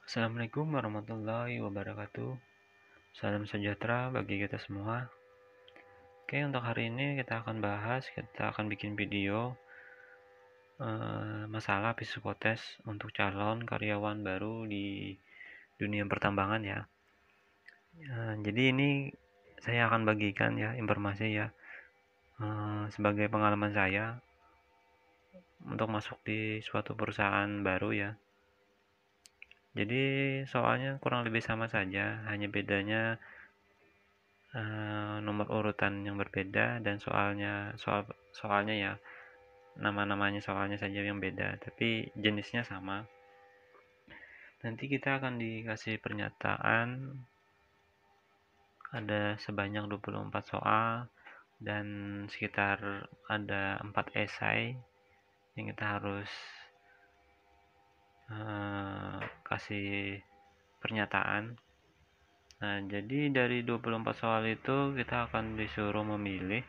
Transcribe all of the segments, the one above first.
Assalamualaikum warahmatullahi wabarakatuh. Salam sejahtera bagi kita semua. Oke, untuk hari ini kita akan bikin video masalah psikotes untuk calon karyawan baru di dunia pertambangan ya. Jadi ini saya akan bagikan ya informasi ya sebagai pengalaman saya untuk masuk di suatu perusahaan baru ya. Jadi soalnya kurang lebih sama saja, hanya bedanya nomor urutan yang berbeda dan soalnya ya nama-namanya soalnya saja yang beda, tapi jenisnya sama. Nanti kita akan dikasih pernyataan ada sebanyak 24 soal dan sekitar ada 4 esai yang kita harus kasih pernyataan. Nah, jadi dari 24 soal itu kita akan disuruh memilih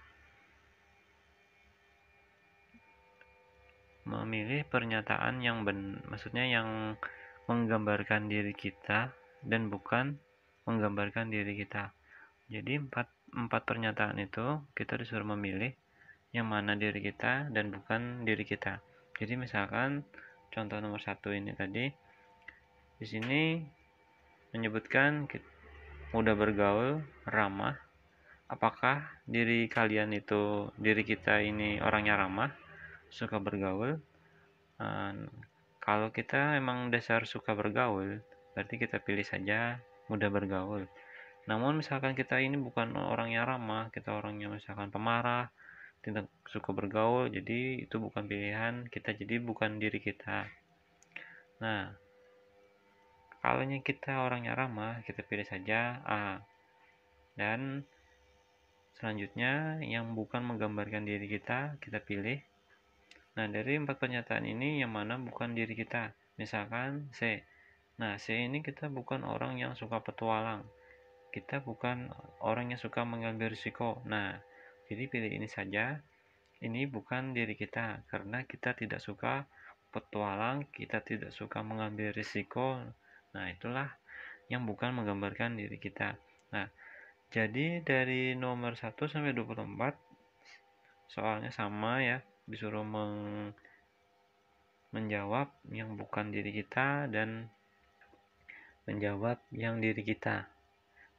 pernyataan yang maksudnya yang menggambarkan diri kita dan bukan menggambarkan diri kita. Jadi empat pernyataan itu kita disuruh memilih yang mana diri kita dan bukan diri kita. Jadi misalkan contoh nomor 1 ini tadi di sini menyebutkan mudah bergaul, ramah. Apakah diri kita ini orangnya ramah, suka bergaul? Kalau kita emang dasar suka bergaul, berarti kita pilih saja mudah bergaul. Namun misalkan kita ini bukan orang yang ramah, kita orangnya misalkan pemarah, tidak suka bergaul, jadi itu bukan pilihan kita, jadi bukan diri kita. Nah, kalau kita orangnya ramah, kita pilih saja A. Dan selanjutnya yang bukan menggambarkan diri kita, kita pilih. Nah, dari 4 pernyataan ini yang mana bukan diri kita? Misalkan C. Nah, C ini kita bukan orang yang suka petualang. Kita bukan orang yang suka mengambil risiko. Nah, jadi pilih ini saja. Ini bukan diri kita karena kita tidak suka petualang, kita tidak suka mengambil risiko. Nah, itulah yang bukan menggambarkan diri kita. Nah, jadi dari nomor 1 sampai 24 soalnya sama ya, disuruh menjawab yang bukan diri kita dan menjawab yang diri kita.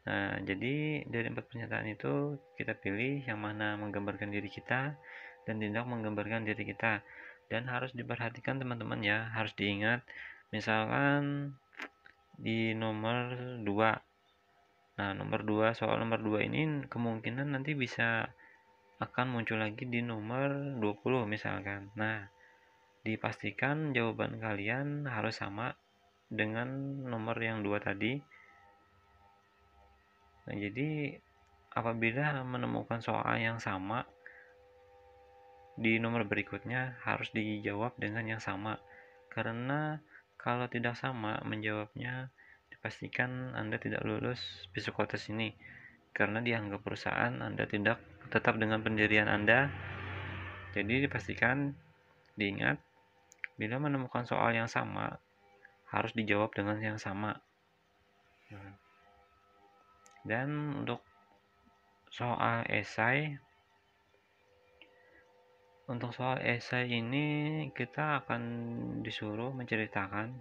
Nah, jadi dari 4 pernyataan itu kita pilih yang mana menggambarkan diri kita dan tidak menggambarkan diri kita. Dan harus diperhatikan teman-teman ya, harus diingat. Misalkan di nomor 2. Nah, soal nomor 2 ini kemungkinan nanti bisa akan muncul lagi di nomor 20 misalkan. Nah, dipastikan jawaban kalian harus sama dengan nomor yang 2 tadi. Nah, jadi apabila menemukan soal yang sama di nomor berikutnya harus dijawab dengan yang sama. Karena kalau tidak sama menjawabnya, dipastikan Anda tidak lulus psikotes ini. Karena dianggap perusahaan Anda tidak tetap dengan pendirian Anda. Jadi dipastikan, diingat, bila menemukan soal yang sama, harus dijawab dengan yang sama. Dan untuk soal esai ini kita akan disuruh menceritakan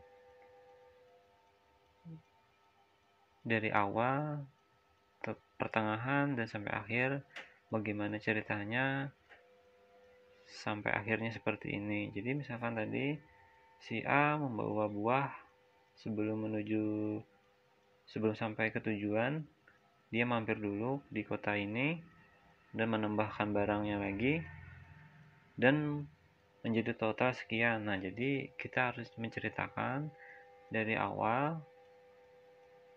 dari awal, pertengahan, dan sampai akhir bagaimana ceritanya sampai akhirnya seperti ini. Jadi misalkan tadi si A membawa buah sebelum sampai ke tujuan, dia mampir dulu di kota ini dan menambahkan barangnya lagi dan menjadi total sekian. Nah, jadi kita harus menceritakan dari awal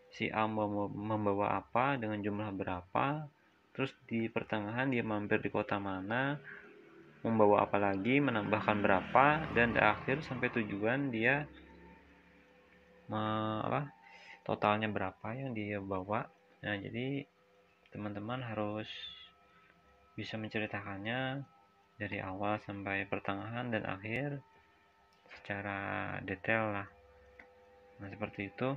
si A membawa apa dengan jumlah berapa, terus di pertengahan dia mampir di kota mana, membawa apa lagi, menambahkan berapa, dan di akhir sampai tujuan dia totalnya berapa yang dia bawa. Nah, jadi teman-teman harus bisa menceritakannya dari awal sampai pertengahan dan akhir secara detail lah. Nah, seperti itu.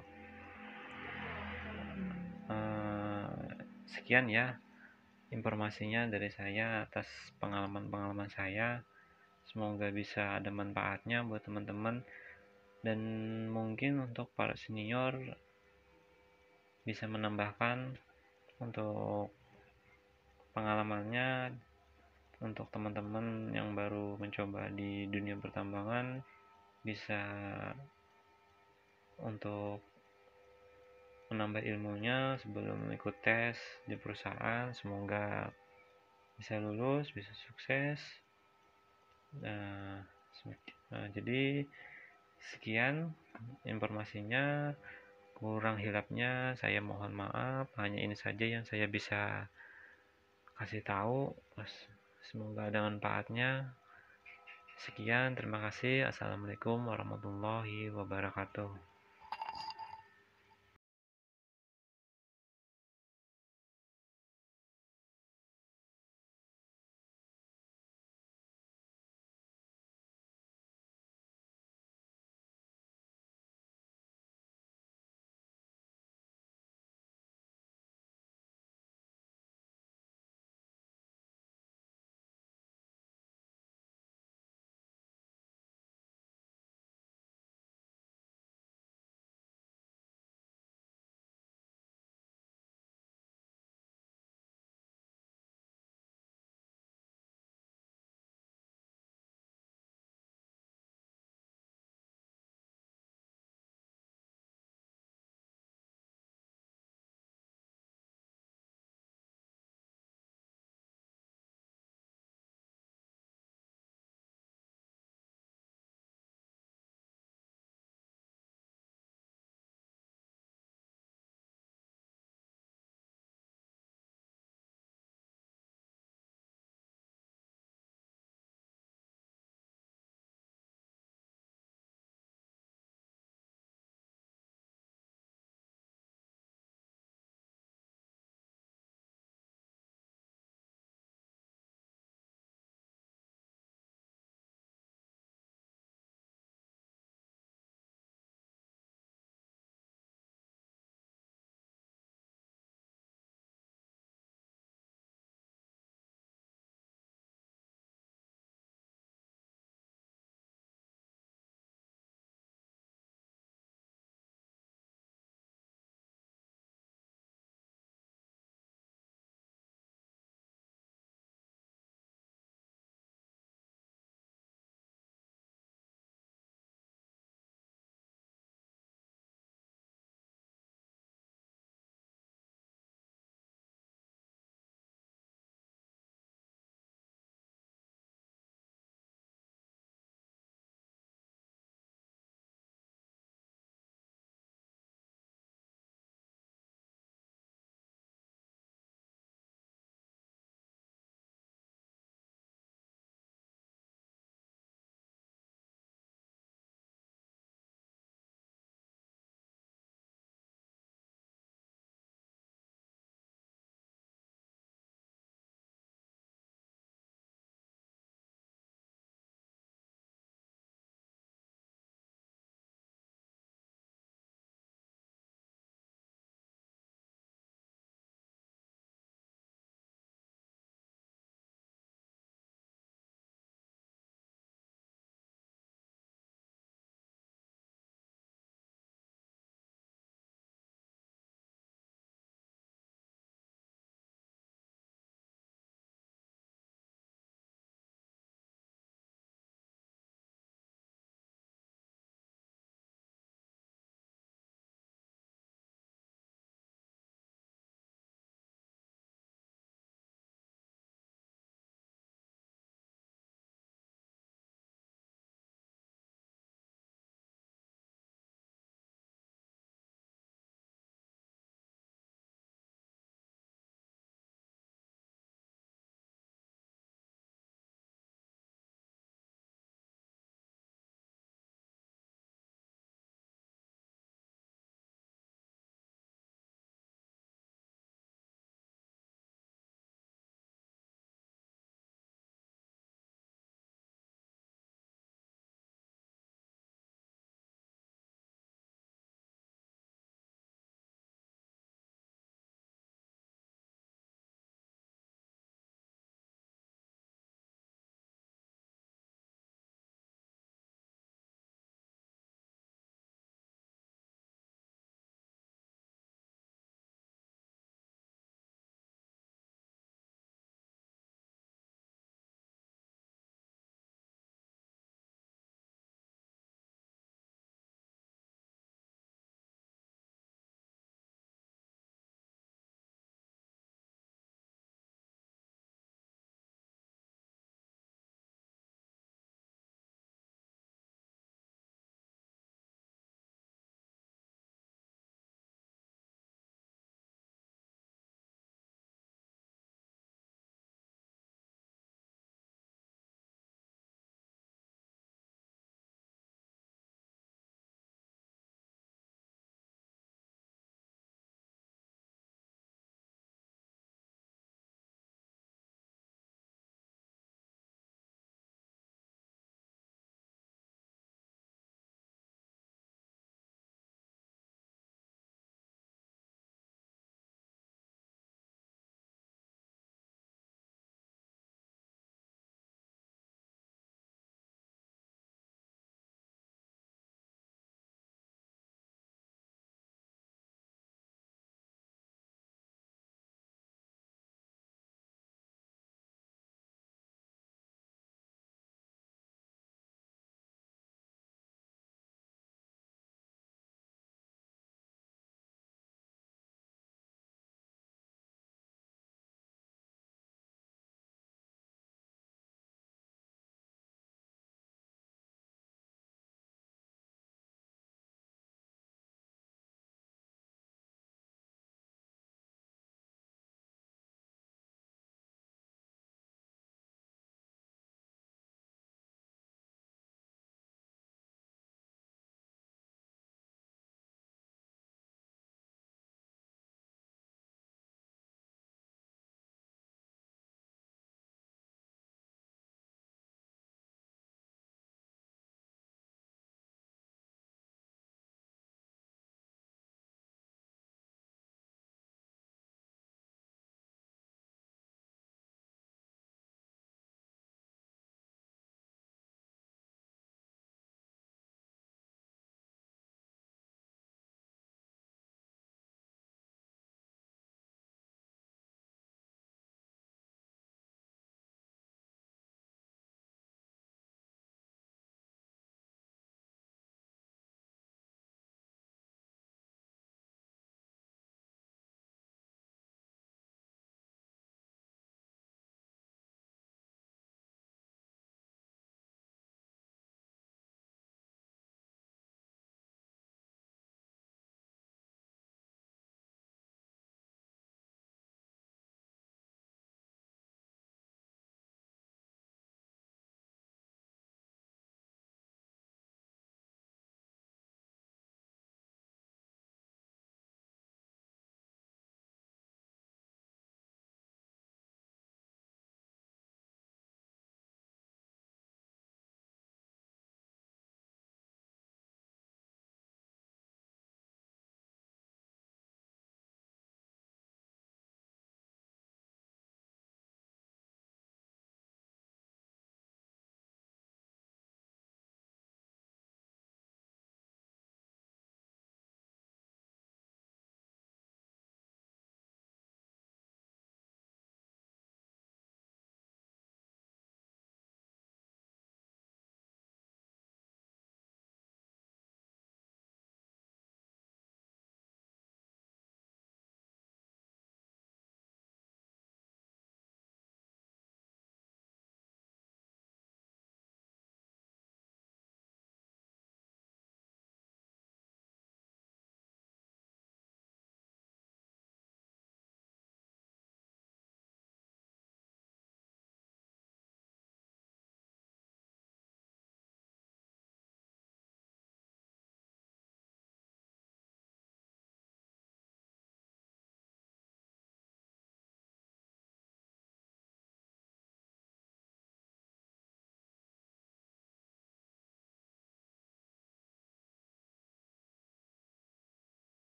Sekian ya informasinya dari saya atas pengalaman-pengalaman saya. Semoga bisa ada manfaatnya buat teman-teman, dan mungkin untuk para senior bisa menambahkan untuk pengalamannya untuk teman-teman yang baru mencoba di dunia pertambangan, bisa untuk menambah ilmunya sebelum ikut tes di perusahaan. Semoga bisa lulus, bisa sukses. Jadi sekian informasinya, kurang hilapnya saya mohon maaf. Hanya ini saja yang saya bisa kasih tahu. Semoga ada manfaatnya. Sekian, terima kasih. Assalamualaikum warahmatullahi wabarakatuh.